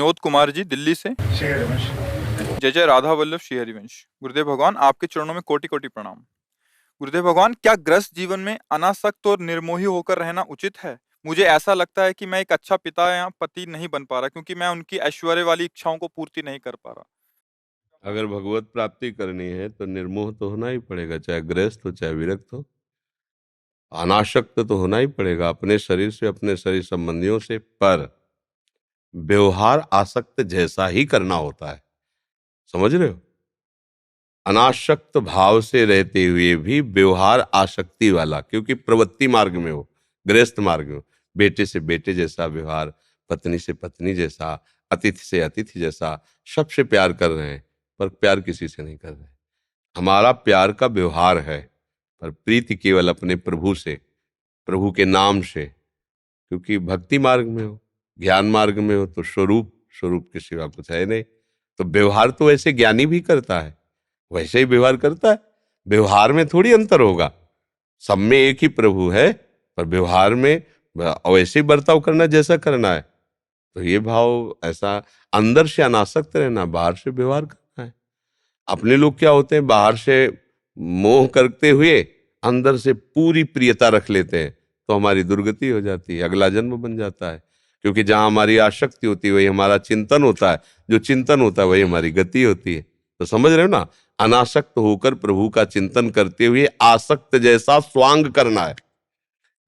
विनोद कुमार जी, दिल्ली से। जय जय राधा वल्लभ श्री हरिवंश। गुरुदेव भगवान, आपके चरणों में कोटि कोटि प्रणाम। गुरुदेव भगवान, क्या गृहस्थ जीवन में अनासक्त और निर्मोही होकर रहना उचित है? मुझे ऐसा लगता है कि मैं एक अच्छा पिता या पति नहीं बन पा रहा, क्योंकि मैं उनकी ऐश्वर्य वाली इच्छाओं को पूर्ति नहीं कर पा रहा। अगर भगवत प्राप्ति करनी है तो निर्मोह तो होना ही पड़ेगा, चाहे गृहस्थ हो चाहे विरक्त हो। अनासक्त तो होना ही पड़ेगा अपने शरीर से, अपने शरीर संबंधियों से, पर व्यवहार आसक्त जैसा ही करना होता है। समझ रहे हो? अनासक्त भाव से रहते हुए भी व्यवहार आसक्ति वाला, क्योंकि प्रवृत्ति मार्ग में हो, गृहस्थ मार्ग में हो। बेटे से बेटे जैसा व्यवहार, पत्नी से पत्नी जैसा, अतिथि से अतिथि जैसा, सबसे प्यार कर रहे हैं, पर प्यार किसी से नहीं कर रहे। हमारा प्यार का व्यवहार है, पर प्रीति केवल अपने प्रभु से, प्रभु के नाम से। क्योंकि भक्ति मार्ग में हो, ज्ञान मार्ग में हो तो स्वरूप, स्वरूप के सिवा कुछ है नहीं। तो व्यवहार तो वैसे ज्ञानी भी करता है, वैसे ही व्यवहार करता है। व्यवहार में थोड़ी अंतर होगा, सब में एक ही प्रभु है, पर व्यवहार में वैसे ही बर्ताव करना जैसा करना है। तो ये भाव ऐसा, अंदर से अनासक्त रहना, बाहर से व्यवहार करना है। अपने लोग क्या होते हैं, बाहर से मोह करते हुए अंदर से पूरी प्रियता रख लेते हैं, तो हमारी दुर्गति हो जाती है, अगला जन्म बन जाता है। क्योंकि जहां हमारी आसक्ति होती है वही हमारा चिंतन होता है, जो चिंतन होता है वही हमारी गति होती है। तो समझ रहे हो ना? अनासक्त होकर प्रभु का चिंतन करते हुए आसक्त जैसा स्वांग करना है।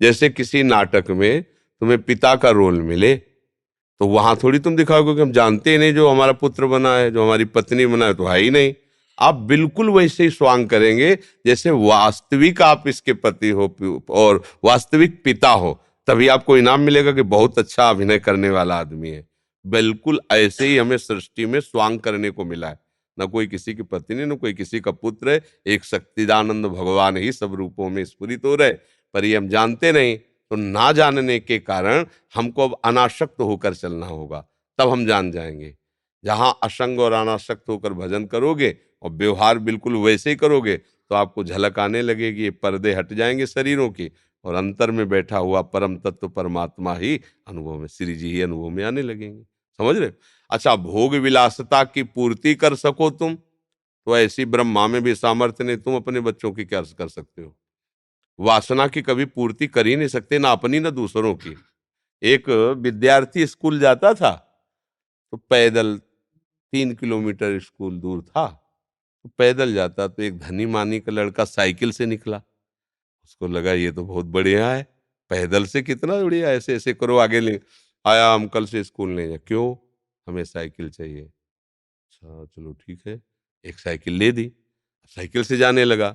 जैसे किसी नाटक में तुम्हें पिता का रोल मिले, तो वहां थोड़ी तुम दिखाओगे कि हम जानते ही नहीं, जो हमारा पुत्र बना है, जो हमारी पत्नी बना है, तो है ही नहीं। आप बिल्कुल वैसे ही स्वांग करेंगे जैसे वास्तविक आप इसके पति हो और वास्तविक पिता हो। तभी आपको इनाम मिलेगा कि बहुत अच्छा अभिनय करने वाला आदमी है। बिल्कुल ऐसे ही हमें सृष्टि में स्वांग करने को मिला है। न कोई किसी की पत्नी, न कोई किसी का पुत्र है, एक सच्चिदानंद भगवान ही सब रूपों में स्फुरित हो रहे, पर ये हम जानते नहीं। तो ना जानने के कारण हमको अब अनासक्त होकर चलना होगा, तब हम जान जाएंगे। जहां असंग और अनासक्त होकर भजन करोगे और व्यवहार बिल्कुल वैसे ही करोगे, तो आपको झलक आने लगेगी, ये पर्दे हट जाएंगे शरीरों की, और अंतर में बैठा हुआ परम तत्व परमात्मा ही अनुभव में, श्री जी ही अनुभव में आने लगेंगे। समझ रहे हो? अच्छा, भोग विलासता की पूर्ति कर सको तुम, तो ऐसी ब्रह्मा में भी सामर्थ्य नहीं, तुम अपने बच्चों की क्या कर सकते हो? वासना की कभी पूर्ति कर ही नहीं सकते, ना अपनी ना दूसरों की। एक विद्यार्थी स्कूल जाता था, तो पैदल 3 किलोमीटर स्कूल दूर था, तो पैदल जाता, तो एक धनी मानी का लड़का साइकिल से निकला। उसको लगा ये तो बहुत बढ़िया है, पैदल से कितना बढ़िया, ऐसे ऐसे करो आगे ले आया, हम कल से स्कूल नहीं जाए। क्यों? हमें साइकिल चाहिए। अच्छा चलो ठीक है, एक साइकिल ले दी, साइकिल से जाने लगा।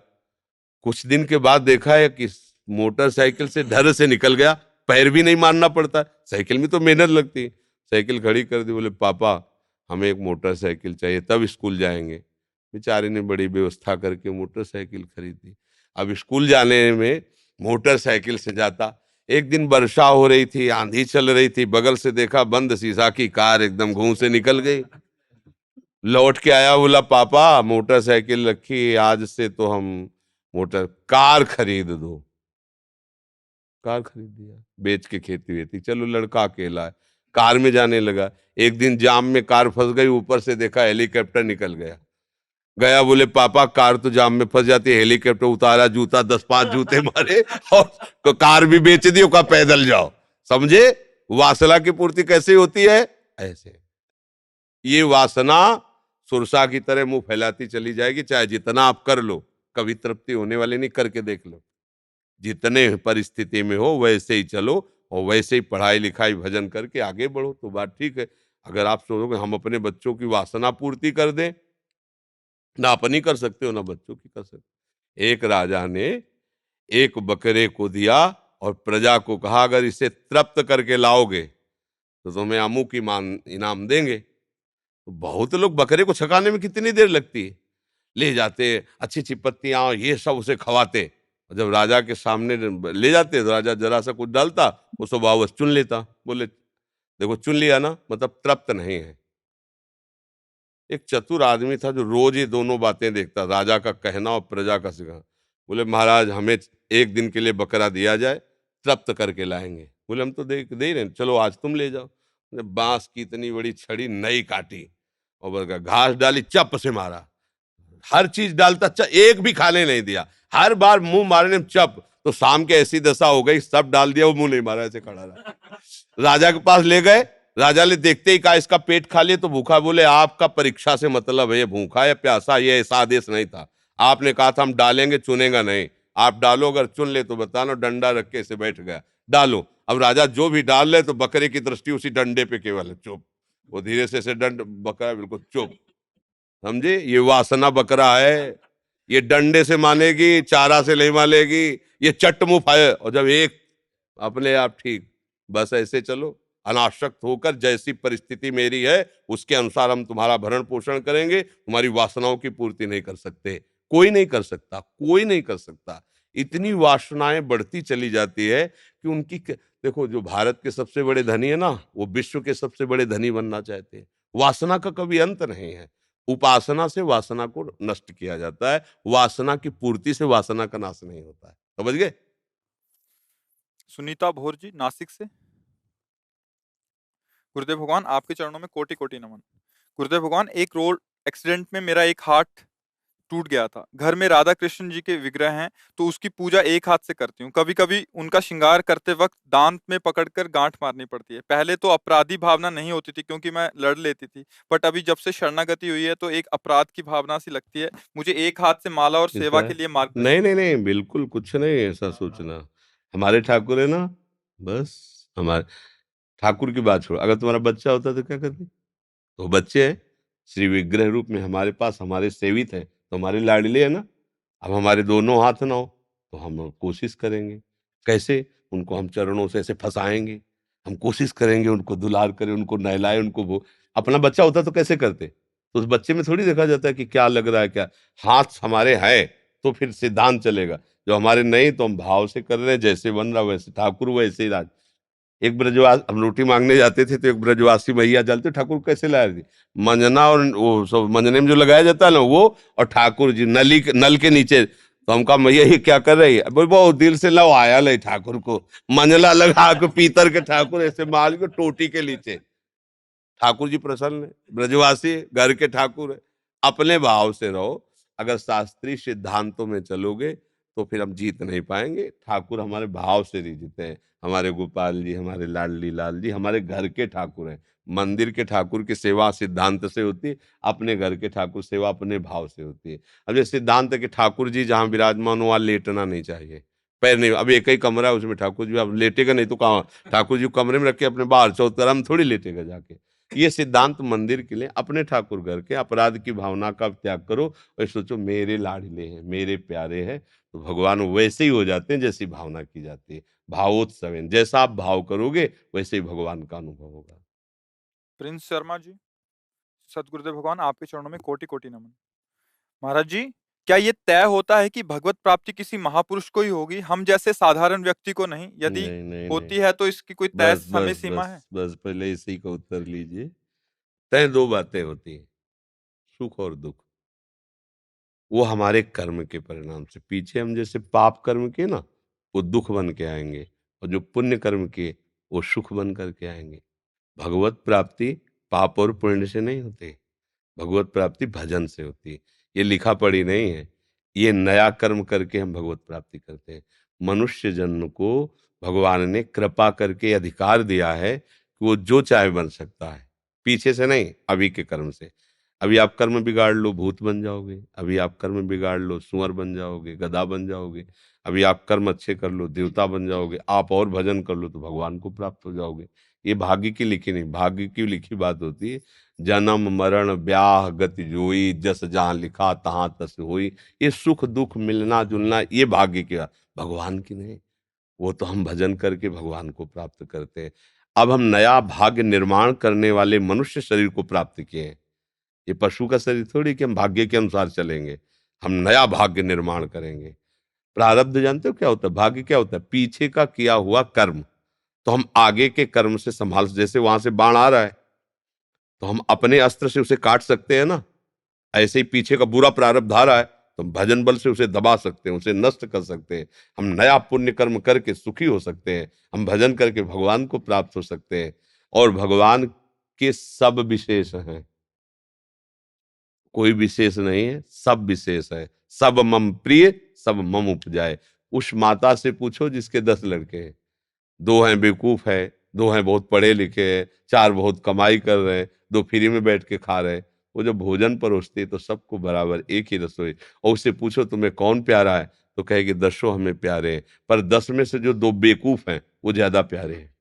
कुछ दिन के बाद देखा है कि मोटरसाइकिल से धर से निकल गया, पैर भी नहीं मारना पड़ता, साइकिल में तो मेहनत लगती है। साइकिल खड़ी कर दी, बोले पापा हमें एक मोटरसाइकिल चाहिए, तब स्कूल जाएंगे। बेचारे ने बड़ी व्यवस्था करके मोटरसाइकिल खरीदी। अब स्कूल जाने में मोटरसाइकिल से जाता। एक दिन वर्षा हो रही थी, आंधी चल रही थी, बगल से देखा बंद शीशा की कार एकदम घूं से निकल गई। लौट के आया, बोला पापा मोटरसाइकिल रखी, आज से तो हम मोटर कार खरीद दो। कार खरीद दिया, बेच के खेती वेती। चलो लड़का अकेला है, कार में जाने लगा। एक दिन जाम में कार फंस गई, ऊपर से देखा हेलीकॉप्टर निकल गया। गया, बोले पापा कार तो जाम में फंस जाती है, हेलीकॉप्टर उतारा, जूता 10-5 जूते मारे और तो कार भी बेच दी, का पैदल जाओ। समझे वासना की पूर्ति कैसे होती है? ऐसे। ये वासना सुरसा की तरह मुंह फैलाती चली जाएगी, चाहे जितना आप कर लो, कभी तृप्ति होने वाली नहीं। करके देख लो, जितने परिस्थिति में हो वैसे ही चलो, और वैसे ही पढ़ाई लिखाई भजन करके आगे बढ़ो, तो बात ठीक है। अगर आप सोचोगे हम अपने बच्चों की वासना पूर्ति कर दें, ना अपनी कर सकते हो ना बच्चों की कर सकते। एक राजा ने एक बकरे को दिया और प्रजा को कहा, अगर इसे तृप्त करके लाओगे तो तुम्हें अमुक इनाम देंगे। तो बहुत लोग बकरे को छकाने में कितनी देर लगती है, ले जाते अच्छी अच्छी पत्तियां ये सब उसे खवाते, और जब राजा के सामने ले जाते तो राजा जरा सा कुछ डालता, वो स्वभावश चुन लेता। बोले देखो चुन लिया ना, मतलब तृप्त नहीं है। एक चतुर आदमी था जो रोज ये दोनों बातें देखता, राजा का कहना और प्रजा का सिखाना। बोले महाराज हमें एक दिन के लिए बकरा दिया जाए, तृप्त करके लाएंगे। बोले हम तो दे ही रहे, चलो आज तुम ले जाओ। बांस की इतनी बड़ी छड़ी नई काटी और बोला घास डाली, चप से मारा। हर चीज डालता, एक भी खाने नहीं दिया। हर बार मुंह मारने में चप। तो शाम के ऐसी दशा हो गई, सब डाल दिया, वो मुंह नहीं मारा, ऐसे खड़ा रहा। राजा के पास ले गए, राजा ने देखते ही कहा इसका पेट खा लिए तो भूखा। बोले आपका परीक्षा से मतलब है, ये भूखा या प्यासा, ये ऐसा आदेश नहीं था। आपने कहा था हम डालेंगे, चुनेगा नहीं। आप डालो, अगर चुन ले तो बताना। डंडा रख के ऐसे बैठ गया, डालो। अब राजा जो भी डाल ले तो बकरे की दृष्टि उसी डंडे पे केवल है, चुप। वो धीरे से दंड, बकरा बिल्कुल चुप। समझे, ये वासना बकरा है, ये डंडे से मानेगी, चारा से नहीं मानेगी, ये चट मुंह है। और जब एक अपने आप ठीक, बस ऐसे चलो, अनासक्त होकर जैसी परिस्थिति मेरी है उसके अनुसार हम तुम्हारा भरण पोषण करेंगे। तुम्हारी वासनाओं की पूर्ति नहीं कर सकते, कोई नहीं कर सकता, कोई नहीं कर सकता। इतनी वासनाएं बढ़ती चली जाती है कि देखो, जो भारत के सबसे बड़े धनी है ना, वो विश्व के सबसे बड़े धनी बनना चाहते हैं। वासना का कभी अंत नहीं है। उपासना से वासना को नष्ट किया जाता है, वासना की पूर्ति से वासना का नाश नहीं होता है। समझ गए? सुनीता भोर जी नासिक से। गुरुदेव भगवान आपके चरणों में कोटि कोटि नमन। गुरुदेव भगवान, एक रोड एक्सीडेंट में मेरा एक हाथ टूट गया था। घर में राधा कृष्ण जी के विग्रह हैं तो उसकी पूजा एक हाथ से करती हूँ। कभी कभी उनका श्रृंगार करते वक्त दांत में पकड़कर गांठ मारनी पड़ती है। पहले तो अपराधी भावना नहीं होती थी क्योंकि मैं लड़ लेती थी, बट अभी जब से शरणागति हुई है तो एक अपराध की भावना सी लगती है। मुझे एक हाथ से माला और सेवा किसका के है? लिए नहीं मार्गदर्शन। नहीं नहीं, बिल्कुल कुछ नहीं ऐसा सोचना। हमारे ठाकुर है ना, बस। हमारे ठाकुर की बात छोड़ो, अगर तुम्हारा बच्चा होता तो क्या करती? तो बच्चे हैं, श्री विग्रह रूप में हमारे पास, हमारे सेवित है, तो हमारे लाडले है ना। अब हमारे दोनों हाथ ना हो तो हम कोशिश करेंगे, कैसे उनको हम चरणों से ऐसे फंसाएंगे। हम कोशिश करेंगे उनको दुलार करें, उनको नहलाएं, उनको वो। अपना बच्चा होता तो कैसे करते? तो उस बच्चे में थोड़ी देखा जाता है कि क्या लग रहा है, क्या हाथ हमारे हैं तो फिर सिद्धांत चलेगा। जो हमारे नहीं तो हम भाव से कर रहे हैं, जैसे बन रहा वैसे ठाकुर वैसे ही राज। एक ब्रजवास, हम रोटी मांगने जाते थे तो एक ब्रजवासी मैया जलते, ठाकुर कैसे लाया थी? मंजना, और वो सब मंजने में जो लगाया जाता है ना वो, और ठाकुर जी नल के नीचे। तो हम कहा मैया ये क्या कर रही है? बोले बहुत दिल से लो आया ले ठाकुर को, मंजला लगा के पीतर के ठाकुर ऐसे माल के टोटी के नीचे। ठाकुर जी प्रसन्न है, ब्रजवासी घर के ठाकुर है। अपने भाव से रहो। अगर शास्त्रीय सिद्धांतों में चलोगे तो फिर हम जीत नहीं पाएंगे। ठाकुर हमारे भाव से रिझते हैं। हमारे गोपाल जी, हमारे लाडली लाल जी हमारे घर के ठाकुर हैं। मंदिर के ठाकुर की सेवा सिद्धांत से होती है, अपने घर के ठाकुर सेवा अपने भाव से होती है। अब ये सिद्धांत है कि ठाकुर जी जहाँ विराजमान हो वहाँ लेटना नहीं चाहिए, पैर नहीं। अब एक ही कमरा है उसमें ठाकुर जी, अब लेटेगा नहीं तो कहाँ? ठाकुर जी को कमरे में रख के अपने बाहर चौतरा में थोड़ी लेटेगा जाके। ये सिद्धांत मंदिर के लिए, अपने ठाकुर घर के अपराध की भावना का त्याग करो और सोचो मेरे लाडले हैं, मेरे प्यारे हैं। तो भगवान वैसे ही हो जाते हैं जैसी भावना की जाती है। भावोत्सव, जैसा आप भाव करोगे वैसे ही भगवान का अनुभव होगा। प्रिंस शर्मा जी, सतगुरुदेव भगवान आपके चरणों में कोटि कोटि नमन। महाराज जी, क्या ये तय होता है कि भगवत प्राप्ति किसी महापुरुष को ही होगी, हम जैसे साधारण व्यक्ति को नहीं? यदि नहीं नहीं होती नहीं, है तो इसकी कोई तय बस समय बस सीमा बस है? बस, पहले इसी का उत्तर लीजिए। तय दो बातें होती हैं, सुख और दुख। वो हमारे कर्म के परिणाम से, पीछे हम जैसे पाप कर्म किए ना, वो दुख बन के आएंगे, और जो पुण्य कर्म किए वो सुख बन करके आएंगे। भगवत प्राप्ति पाप और पुण्य से नहीं होती, भगवत प्राप्ति भजन से होती है। ये लिखा पढ़ी नहीं है, ये नया कर्म करके हम भगवत प्राप्ति करते हैं। मनुष्य जन्म को भगवान ने कृपा करके अधिकार दिया है कि वो जो चाहे बन सकता है, पीछे से नहीं, अभी के कर्म से। अभी आप कर्म बिगाड़ लो भूत बन जाओगे, अभी आप कर्म बिगाड़ लो सुअर बन जाओगे, गधा बन जाओगे। अभी आप कर्म अच्छे कर लो देवता बन जाओगे, आप और भजन कर लो तो भगवान को प्राप्त हो जाओगे। ये भाग्य की लिखी नहीं, भाग्य की लिखी बात होती है। जन्म मरण ब्याह गति जोई, जस जहाँ लिखा तहाँ तस होई। ये सुख दुख मिलना जुलना ये भाग्य की बात, भगवान की नहीं। वो तो हम भजन करके भगवान को प्राप्त करते हैं। अब हम नया भाग्य निर्माण करने वाले मनुष्य शरीर को प्राप्त किए हैं। ये पशु का शरीर थोड़ी कि हम भाग्य के अनुसार चलेंगे, हम नया भाग्य निर्माण करेंगे। प्रारब्ध जानते हो क्या होता है? भाग्य क्या होता है? पीछे का किया हुआ कर्म, तो हम आगे के कर्म से संभाल, जैसे वहां से बाण आ रहा है तो हम अपने अस्त्र से उसे काट सकते हैं ना, ऐसे ही पीछे का बुरा प्रारब्ध आ रहा है तो हम भजन बल से उसे दबा सकते हैं, उसे नष्ट कर सकते हैं। हम नया पुण्य कर्म करके सुखी हो सकते हैं, हम भजन करके भगवान को प्राप्त हो सकते हैं। और भगवान के सब विशेष हैं, कोई विशेष नहीं है, सब विशेष है। सब मम प्रिय, सब मम उपजाए। उस माता से पूछो जिसके 10 लड़के हैं, 2 हैं बेवकूफ है, 2 हैं बहुत पढ़े लिखे हैं, 4 बहुत कमाई कर रहे हैं, 2 फ्री में बैठ के खा रहे हैं। वो जब भोजन परोसती है तो सबको बराबर एक ही रसोई। और उससे पूछो तुम्हें कौन प्यारा है, तो कहेगी 10 हमें प्यारे हैं, पर 10 में से जो 2 बेवकूफ हैं वो ज्यादा प्यारे हैं,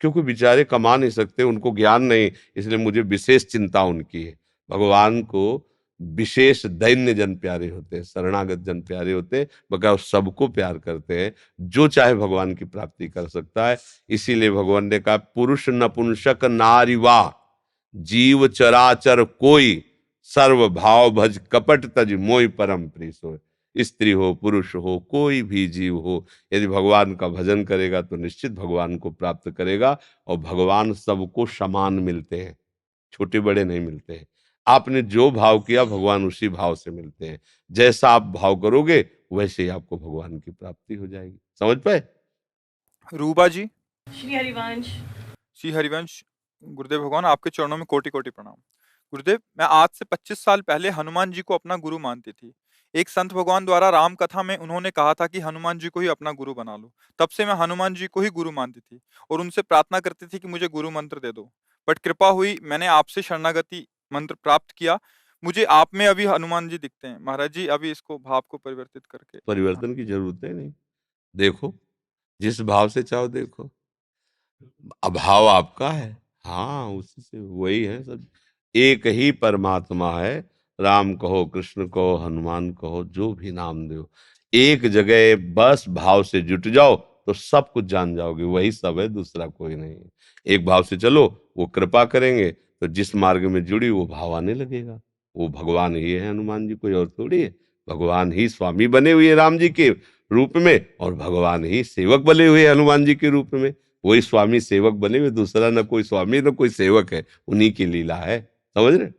क्योंकि बेचारे कमा नहीं सकते, उनको ज्ञान नहीं, इसलिए मुझे विशेष चिंता उनकी है। भगवान को विशेष दैन्य जन प्यारे होते हैं, शरणागत जन प्यारे होते हैं, बगैर सबको प्यार करते हैं। जो चाहे भगवान की प्राप्ति कर सकता है। इसीलिए भगवान ने कहा पुरुष नपुंसक नारीवा जीव चराचर कोई, सर्व भाव भज कपट तज मोहि परम प्रीत सोय। स्त्री हो पुरुष हो कोई भी जीव हो, यदि भगवान का भजन करेगा तो निश्चित भगवान को प्राप्त करेगा। और भगवान सबको समान मिलते हैं, छोटे बड़े नहीं मिलते हैं। आपने जो भाव किया भगवान उसी भाव से मिलते हैं। जैसा आप भाव करोगे वैसे ही आपको भगवान की प्राप्ति हो जाएगी। समझ पाए? रूबा जी, श्री हरिवंश। श्री हरिवंश, गुरुदेव भगवान आपके चरणों में कोटि कोटि प्रणाम। गुरुदेव, मैं आज से 25 साल पहले हनुमान जी को अपना गुरु मानती थी। एक संत भगवान द्वारा राम कथा में उन्होंने कहा था कि हनुमान जी को ही अपना गुरु बना लो। तब से मैं हनुमान जी को ही गुरु मानती थी और उनसे प्रार्थना करती थी कि मुझे गुरु मंत्र दे दो। बट कृपा हुई, मैंने आपसे शरणागति मंत्र प्राप्त किया। मुझे आप में अभी हनुमान जी दिखते हैं। महाराज जी, अभी इसको भाव को परिवर्तित करके परिवर्तन की जरूरत है नहीं। देखो, जिस भाव से चाहो देखो, अभाव आपका है। हाँ, उसी से वही है सब। एक ही परमात्मा है। राम कहो, कृष्ण कहो, हनुमान कहो, जो भी नाम दो, एक जगह बस भाव से जुट जाओ तो सब कुछ जान जाओगे। वही सब है, दूसरा कोई नहीं है। एक भाव से चलो, वो कृपा करेंगे तो जिस मार्ग में जुड़ी वो भाव आने लगेगा। वो भगवान ही है, हनुमान जी कोई और थोड़ी है। भगवान ही स्वामी बने हुए हैं राम जी के रूप में, और भगवान ही सेवक बने हुए हैं हनुमान जी के रूप में। वही स्वामी सेवक बने हुए, दूसरा ना कोई स्वामी ना कोई सेवक है, उन्हीं की लीला है। समझ रहे?